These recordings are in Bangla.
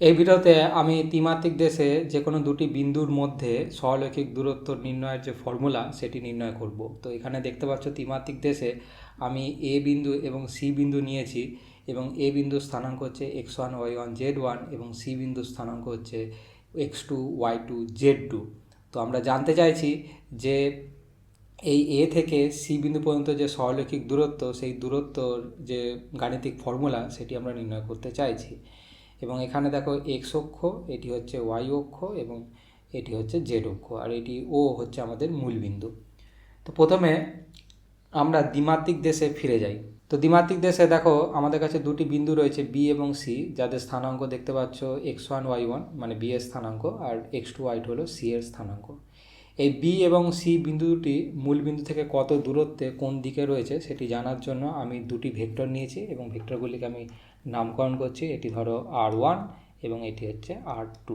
এই ভিডিওতে আমি ত্রিমাত্রিক দেশে যে কোনো দুটি বিন্দুর মধ্যে সরলরৈখিক দূরত্ব নির্ণয়ের যে ফর্মুলা সেটি নির্ণয় করব। তো এখানে দেখতে পাচ্ছ ত্রিমাত্রিক দেশে আমি এ বিন্দু এবং সি বিন্দু নিয়েছি এবং এ বিন্দুর স্থানাঙ্ক হচ্ছে x1 y1 z1 এবং সি বিন্দুর স্থানাঙ্ক হচ্ছে x2 y2 z2। তো আমরা জানতে চাইছি যে এই এ থেকে সি বিন্দু পর্যন্ত যে সরলরৈখিক দূরত্ব, সেই দূরত্বর যে গাণিতিক ফর্মুলা সেটি আমরা নির্ণয় করতে চাইছি। এবং এখানে দেখো এক্স অক্ষ, এটি হচ্ছে ওয়াই অক্ষ এবং এটি হচ্ছে জেড অক্ষ, আর এটি ও হচ্ছে আমাদের মূল বিন্দু। তো প্রথমে আমরা দ্বিমাত্রিক দেশে ফিরে যাই। তো দ্বিমাত্রিক দেশে দেখো আমাদের কাছে দুটি বিন্দু রয়েছে বি এবং সি, যাদের স্থানাঙ্ক দেখতে পাচ্ছ x1 y1 মানে বি এর স্থানাঙ্ক, আর x2 y2 হলো সি এর স্থানাঙ্ক। এই বি এবং সি বিন্দু দুটি মূল বিন্দু থেকে কত দূরত্বে কোন দিকে রয়েছে সেটি জানার জন্য আমি দুটি ভেক্টর নিয়েছি এবং ভেক্টরগুলিকে আমি নামকরণ করছি। এটি ধরো r1 এবং এটি হচ্ছে r2।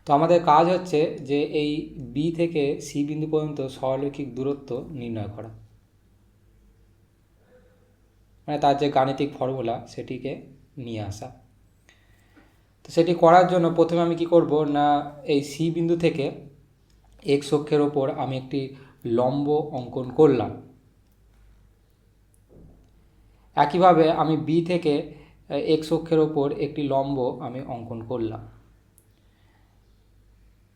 তো আমাদের কাজ হচ্ছে যে এই বি থেকে সি বিন্দু পর্যন্ত সরলরৈখিক দূরত্ব নির্ণয় করা, মানে তার যে গাণিতিক ফর্মুলা সেটিকে নিয়ে আসা। তো সেটি করার জন্য প্রথমে আমি কি করব না, এই সি বিন্দু থেকে এক্স অক্ষের ওপর আমি একটি লম্ব অঙ্কন করলাম। একইভাবে আমি বি থেকে এক্স অক্ষের ওপর একটি লম্ব আমি অঙ্কন করলাম।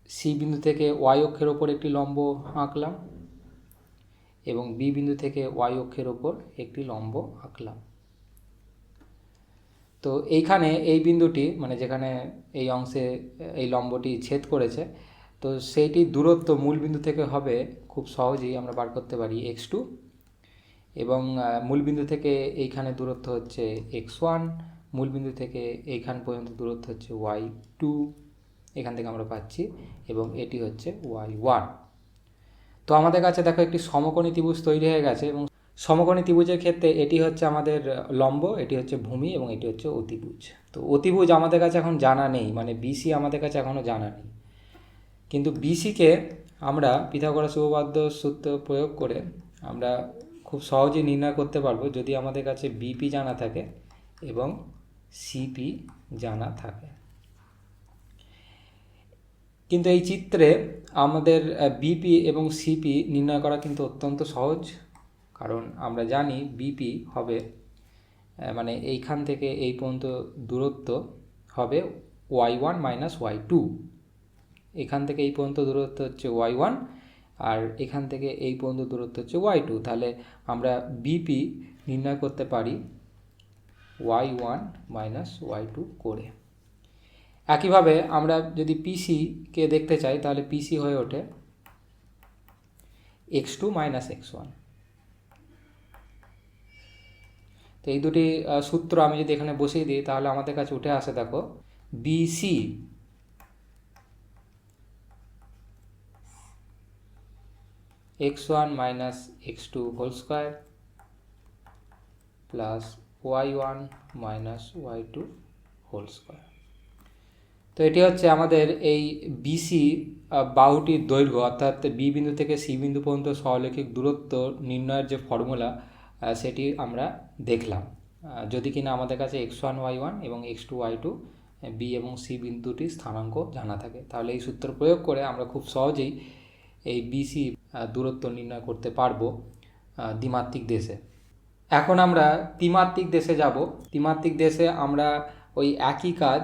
সি বিন্দু থেকে ওয়াই অক্ষের ওপর একটি লম্ব আঁকলাম এবং বি বিন্দু থেকে ওয়াই অক্ষের ওপর একটি লম্ব আঁকলাম। তো এইখানে এই বিন্দুটি, মানে যেখানে এই অংশে এই লম্বটি ছেদ করেছে, তো সেইটি দূরত্ব মূল বিন্দু থেকে হবে খুব সহজেই আমরা বার করতে পারি x2, এবং মূল বিন্দু থেকে এইখানে দূরত্ব হচ্ছে x1, মূল বিন্দু থেকে এইখান পর্যন্ত দূরত্ব হচ্ছে y2, এখান থেকে আমরা পাচ্ছি, এবং এটি হচ্ছে y1। তো আমাদের কাছে দেখো একটি সমকোণী ত্রিভুজ তৈরি হয়ে গেছে, এবং সমকোণী ত্রিভুজের ক্ষেত্রে এটি হচ্ছে আমাদের লম্ব, এটি হচ্ছে ভূমি এবং এটি হচ্ছে অতিভুজ। তো অতিভুজ আমাদের কাছে এখন জানা নেই, মানে বিসি আমাদের কাছে এখনও জানা নেই, কিন্তু বিসিকে আমরা পিথাগোরাস উপপাদ্য সূত্র প্রয়োগ করে আমরা খুব সহজেই নির্ণয় করতে পারবো যদি আমাদের কাছে বিপি জানা থাকে এবং সিপি জানা থাকে। কিন্তু এই চিত্রে আমাদের বিপি এবং সিপি নির্ণয় করা কিন্তু অত্যন্ত সহজ, কারণ আমরা জানি বিপি হবে, মানে এইখান থেকে এই পর্যন্ত দূরত্ব হবে y1 মাইনাস y2, এখান থেকে এই পর্যন্ত দূরত্ব হচ্ছে y1 আর এখান থেকে এই পর্যন্ত দূরত্ব হচ্ছে y2। তাহলে আমরা বিপি নির্ণয় করতে পারি y1 মাইনাস y2 করে। একইভাবে আমরা যদি পিসিকে দেখতে চাই তাহলে পিসি হয়ে ওঠে x2 মাইনাস x1। তো এই দুটি সূত্র আমি যদি এখানে বসিয়ে দিই তাহলে আমাদের কাছে উঠে আসে, দেখো BC x1 minus x2 whole square plus y1 minus y2 whole square. তো এটি হচ্ছে আমাদের এই বিসি বাহুটির দৈর্ঘ্য, অর্থাৎ বি বিন্দু থেকে সি বিন্দু পর্যন্ত সরলরৈখিক দূরত্ব নির্ণয়ের যে ফর্মুলা সেটি আমরা দেখলাম, যদি কিনা আমাদের কাছে x1 y1 এবং x2 y2 বি এবং সি বিন্দুটির স্থানাঙ্ক জানা থাকে। তাহলে এই সূত্র প্রয়োগ করে আমরা খুব সহজেই এই বিসি দূরত্ব নির্ণয় করতে পারবো দ্বিমাত্রিক দেশে। এখন আমরা ত্রিমাত্রিক দেশে যাব। ত্রিমাত্রিক দেশে আমরা ওই একই কাজ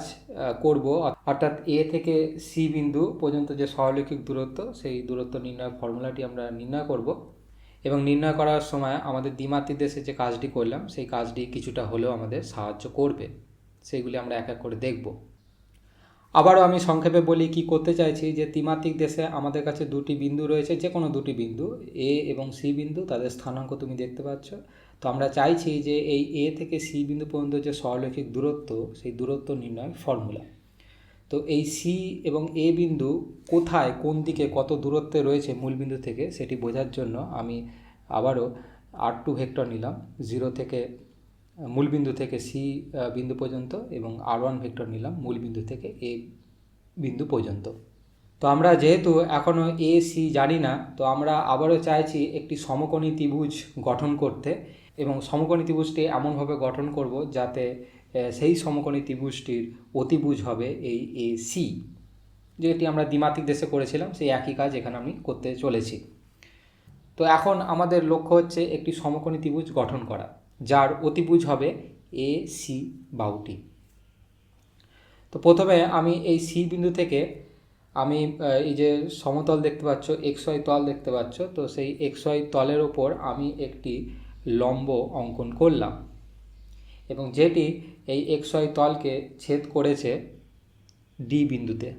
করব, অর্থাৎ এ থেকে সি বিন্দু পর্যন্ত যে সরলরৈখিক দূরত্ব সেই দূরত্ব নির্ণয়ের ফর্মুলাটি আমরা নির্ণয় করব, এবং নির্ণয় করার সময় আমাদের দ্বিমাত্রিক দেশে যে কাজটি করলাম সেই কাজটি কিছুটা হলেও আমাদের সাহায্য করবে, সেইগুলি আমরা এক এক করে দেখব। আবারও আমি সংক্ষেপে বলি কি করতে চাইছি, যে ত্রিমাত্রিক দেশে আমাদের কাছে দুটি বিন্দু রয়েছে, যে কোনো দুটি বিন্দু এ এবং সি বিন্দু, তাদের স্থানাঙ্ক তুমি দেখতে পাচ্ছ। তো আমরা চাইছি যে এই এ থেকে সি বিন্দু পর্যন্ত যে সরলরৈখিক দূরত্ব সেই দূরত্ব নির্ণয়ের ফর্মুলা। তো এই সি এবং এ বিন্দু কোথায় কোন দিকে কত দূরত্বে রয়েছে মূল বিন্দু থেকে সেটি বোঝার জন্য আমি আবারও r2 ভেক্টর নিলাম, জিরো থেকে মূল বিন্দু থেকে সি বিন্দু পর্যন্ত, এবং r1 ভেক্টর নিলাম মূল বিন্দু থেকে এ বিন্দু পর্যন্ত। তো আমরা যেহেতু এখনও এ সি জানি না, তো আমরা আবারও চাইছি একটি সমকোণী ত্রিভুজ গঠন করতে, এবং সমকোণী ত্রিভুজটি এমনভাবে গঠন করব যাতে সেই সমকোণী ত্রিভুজটির অতিভুজ হবে এই AC, যেটি আমরা দ্বিমাত্রিক দেশে করেছিলাম সেই একই কাজ এখানে আমি করতে চলেছি। তো এখন আমাদের লক্ষ্য হচ্ছে একটি সমকোণী ত্রিভুজ গঠন করা, যার অতিভুজ হবে AC বাহুটি। তো প্রথমে আমি এই C বিন্দু থেকে আমি এই যে সমতল দেখতে পাচ্ছ, XY তল দেখতে পাচ্ছ, তো সেই XY তলের ওপর আমি একটি লম্ব অঙ্কন করলাম এবং যেটি এই XY তলকে ছেদ করেছে D বিন্দুতে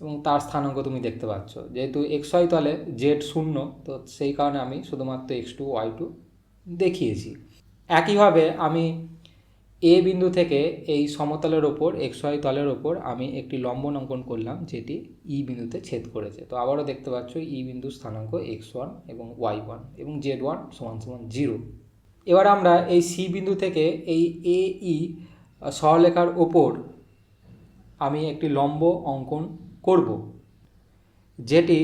এবং তার স্থানাঙ্ক তুমি দেখতে পাচ্ছ। যেহেতু XY তলে Z 0, তো সেই কারণে আমি শুধুমাত্র X2 Y2 দেখিয়েছি। একইভাবে আমি A বিন্দু থেকে এই সমতলের ওপর XY তলের ওপর আমি একটি লম্ব অঙ্কন করলাম যেটি E বিন্দুতে ছেদ করেছে। তো আবারও দেখতে পাচ্ছ E বিন্দুর স্থানাঙ্ক X1 এবং Y1 এবং Z1 = 0। এবার আমরা এই C বিন্দু থেকে এই AE সরলরেখার ওপর আমি একটি লম্ব অঙ্কন করব যেটি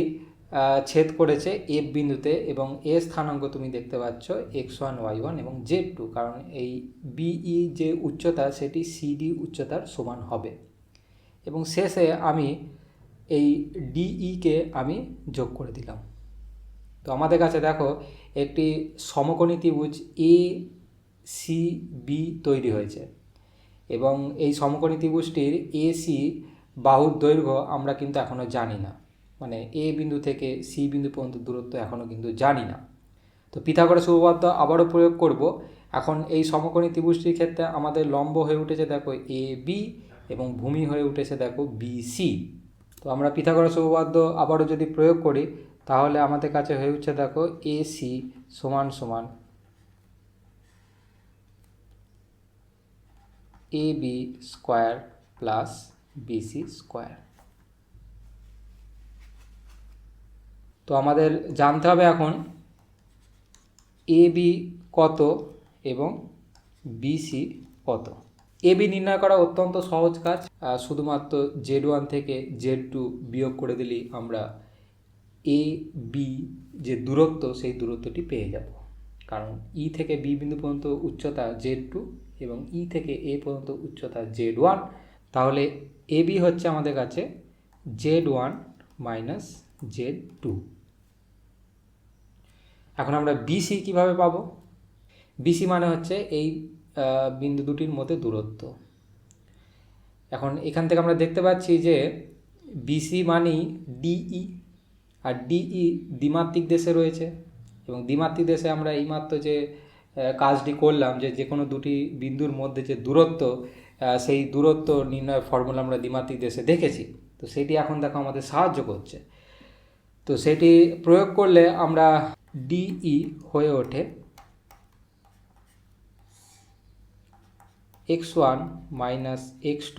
ছেদ করেছে F বিন্দুতে এবং এ স্থানাঙ্ক তুমি দেখতে পাচ্ছ X1 Y1 এবং Z2, কারণ এই BE যে উচ্চতা সেটি CD উচ্চতার সমান হবে। এবং শেষে আমি এই DE কে আমি যোগ করে দিলাম। তো আমাদের কাছে দেখো একটি সমকোণী ত্রিভুজ ACB তৈরি হয়েছে এবং এই সমকোণী ত্রিভুজটির AC বাহুর দৈর্ঘ্য আমরা কিন্তু এখনও জানি না, মানে A বিন্দু থেকে C বিন্দু পর্যন্ত দূরত্ব এখনও কিন্তু জানি না। তো পিথাগোরাস উপপাদ্য আবারও প্রয়োগ করব। এখন এই সমকোণী ত্রিভুজটির ক্ষেত্রে আমাদের লম্ব হয়ে উঠেছে দেখো AB এবং ভূমি হয়ে উঠেছে দেখো BC। তো আমরা পিথাগোরাস উপপাদ্য আবারও যদি প্রয়োগ করি তাহলে আমাদের কাছে হয়ে উঠছে দেখো AC = AB square plus BC square. তো আমাদের জানতে হবে এখন AB কত এবং BC কত। AB নির্ণয় করা অত্যন্ত সহজ কাজ, শুধুমাত্র Z1 থেকে Z2 বিয়োগ করে দিলেই আমরা AB যে দূরত্ব সেই দূরত্বটি পেয়ে যাব, কারণ E থেকে B বিন্দু পর্যন্ত উচ্চতা Z2 এবং E থেকে A পর্যন্ত উচ্চতা Z1। তাহলে AB হচ্ছে আমাদের কাছে Z1 - Z2। এখন আমরা BC কিভাবে পাবো? BC মানে হচ্ছে এই বিন্দু দুটির মধ্যে দূরত্ব। এখন এখান থেকে আমরা দেখতে পাচ্ছি যে BC মানেই DE, আর DE দ্বিমাত্রিক দেশে রয়েছে এবং দ্বিমাত্রিক দেশে আমরা এইমাত্র যে কাজটি করলাম যে কোনো দুটি বিন্দুর মধ্যে যে দূরত্ব, সেই দূরত্ব নির্ণয়ের ফর্মুলা আমরা দ্বিমাত্রিক দেশে দেখেছি। তো সেটি এখন দেখো আমাদের সাহায্য করছে। তো সেটি প্রয়োগ করলে আমরা DE হয়ে ওঠে X1 - X2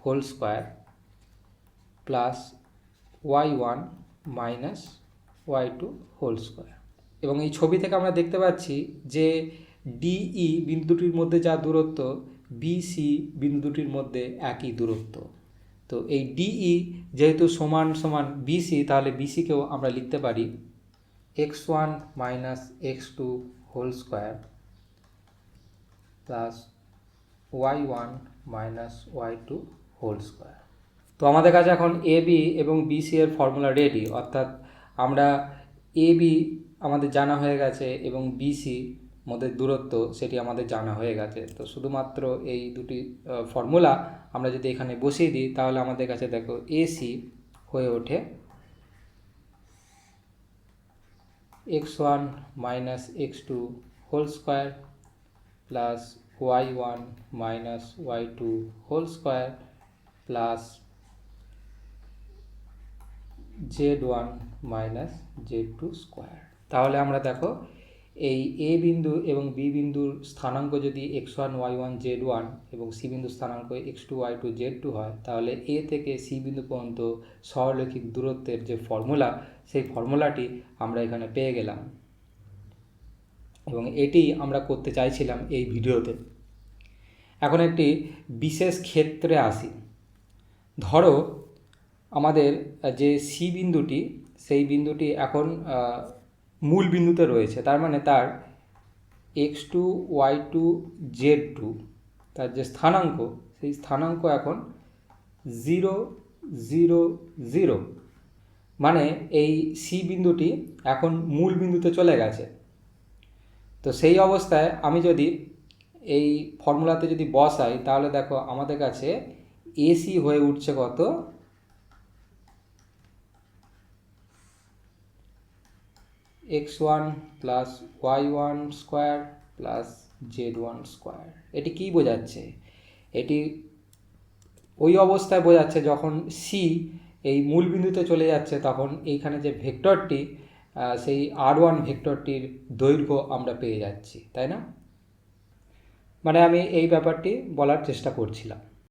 whole square plus Y1 - Y2 whole square. এবং এই ছবি থেকে আমরা দেখতে পাচ্ছি যে DE বিন্দুটির মধ্যে যা দূরত্ব BC বিন্দুটির মধ্যে একই দূরত্ব। তো এই DE যেহেতু সমান সমান BC, তাহলে BCকেও আমরা লিখতে পারি X1 - X2 whole square plus Y1 - Y2 whole square. তো আমাদের কাছে এখন AB এবং BC এর ফর্মুলা রেডি, অর্থাৎ আমরা AB আমাদের জানা হয়ে গেছে এবং BC মধ্যে দূরত্ব সেটি আমাদের জানা হয়ে গেছে। তো শুধুমাত্র এই দুটি ফর্মুলা আমরা যদি এখানে বসিয়ে দিই তাহলে আমাদের কাছে দেখো AC হয়ে ওঠে X1 - X2 whole square plus Y1 - Y2 whole square plus Z1 - Z2 square. তাহলে আমরা দেখো এই A বিন্দু এবং B বিন্দুর স্থানাঙ্ক যদি X1 Y1 Z1 এবং C বিন্দুর স্থানাঙ্ক X2 Y2 Z2 হয়, তাহলে A থেকে C বিন্দু পর্যন্ত সরলরৈখিক দূরত্বের যে ফর্মুলা সেই ফর্মুলাটি আমরা এখানে পেয়ে গেলাম এবং এটি আমরা করতে চাইছিলাম এই ভিডিওতে। এখন একটি বিশেষ ক্ষেত্রে আসি। ধরো আমাদের যে C বিন্দুটি সেই বিন্দুটি এখন মূল বিন্দুতে রয়েছে, তার মানে তার X2 Y2 Z2 তার যে স্থানাঙ্ক, সেই স্থানাঙ্ক এখন 0 0 0, মানে এই সি বিন্দুটি এখন মূল বিন্দুতে চলে গেছে। তো সেই অবস্থায় আমি যদি এই ফর্মুলাতে যদি বসাই, তাহলে দেখো আমাদের কাছে এসি হয়ে উঠছে কত, x1 plus y1 square plus z1 square. এটি কী বোঝাচ্ছে? এটি ওই অবস্থায় বোঝাচ্ছে যখন সি এই মূল বিন্দুতে চলে যাচ্ছে, তখন এইখানে যে ভেক্টরটি, সেই r1 ভেক্টরটির দৈর্ঘ্য আমরা পেয়ে যাচ্ছি, তাই না? মানে আমি এই ব্যাপারটি বলার চেষ্টা করছিলাম।